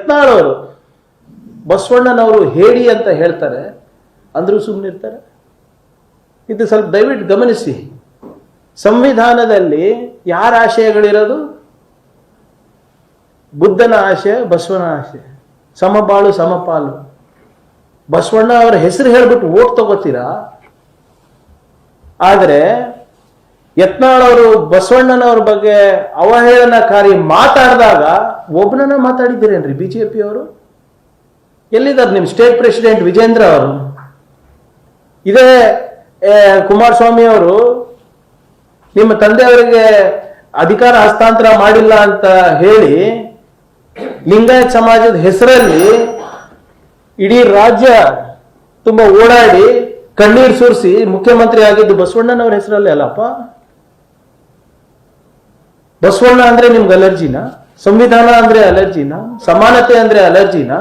ಯತ್ನಾಳ್ ಅವರು ಬಸವಣ್ಣನವರು ಹೇಳಿ ಅಂತ ಹೇಳ್ತಾರೆ ಅಂದ್ರೂ ಸುಮ್ಮನಿರ್ತಾರೆ. ಇದು ಸ್ವಲ್ಪ ದಯವಿಟ್ಟು ಗಮನಿಸಿ. ಸಂವಿಧಾನದಲ್ಲಿ ಯಾರ ಆಶಯಗಳಿರೋದು? ಬುದ್ಧನ ಆಶಯ, ಬಸವನ ಆಶಯ, ಸಮಬಾಳು ಸಮಪಾಲು. ಬಸವಣ್ಣ ಅವರ ಹೆಸರು ಹೇಳ್ಬಿಟ್ಟು ಓಟ್ ತಗೋತೀರಾ. ಆದರೆ ಯತ್ನಾಳ್ ಅವರು ಬಸವಣ್ಣನವ್ರ ಬಗ್ಗೆ ಅವಹೇಳನಕಾರಿ ಮಾತಾಡಿದಾಗ ಒಬ್ಬನನ್ನ ಮಾತಾಡಿದ್ದೀರೇನ್ರಿ ಬಿಜೆಪಿ ಅವರು? ಎಲ್ಲಿದ್ದಾರೆ ನಿಮ್ಮ ಸ್ಟೇಟ್ ಪ್ರೆಸಿಡೆಂಟ್ ವಿಜೇಂದ್ರ ಅವರು? ಇದೇ ಕುಮಾರಸ್ವಾಮಿ ಅವರು ನಿಮ್ಮ ತಂದೆಯವರಿಗೆ ಅಧಿಕಾರ ಹಸ್ತಾಂತರ ಮಾಡಿಲ್ಲ ಅಂತ ಹೇಳಿ ಲಿಂಗಾಯತ್ ಸಮಾಜದ ಹೆಸರಲ್ಲಿ ಇಡೀ ರಾಜ್ಯ ತುಂಬಾ ಓಡಾಡಿ ಕಣ್ಣೀರು ಸುರಿಸಿ ಮುಖ್ಯಮಂತ್ರಿ ಆಗಿದ್ದು ಬಸವಣ್ಣನವರ ಹೆಸರಲ್ಲಿ ಅಲ್ಲಪ್ಪ. ಬಸವಣ್ಣ ಅಂದ್ರೆ ನಿಮ್ಗೆ ಅಲರ್ಜಿನಾ? ಸಂವಿಧಾನ ಅಂದ್ರೆ ಅಲರ್ಜಿನಾ? ಸಮಾನತೆ ಅಂದ್ರೆ ಅಲರ್ಜಿನಾ?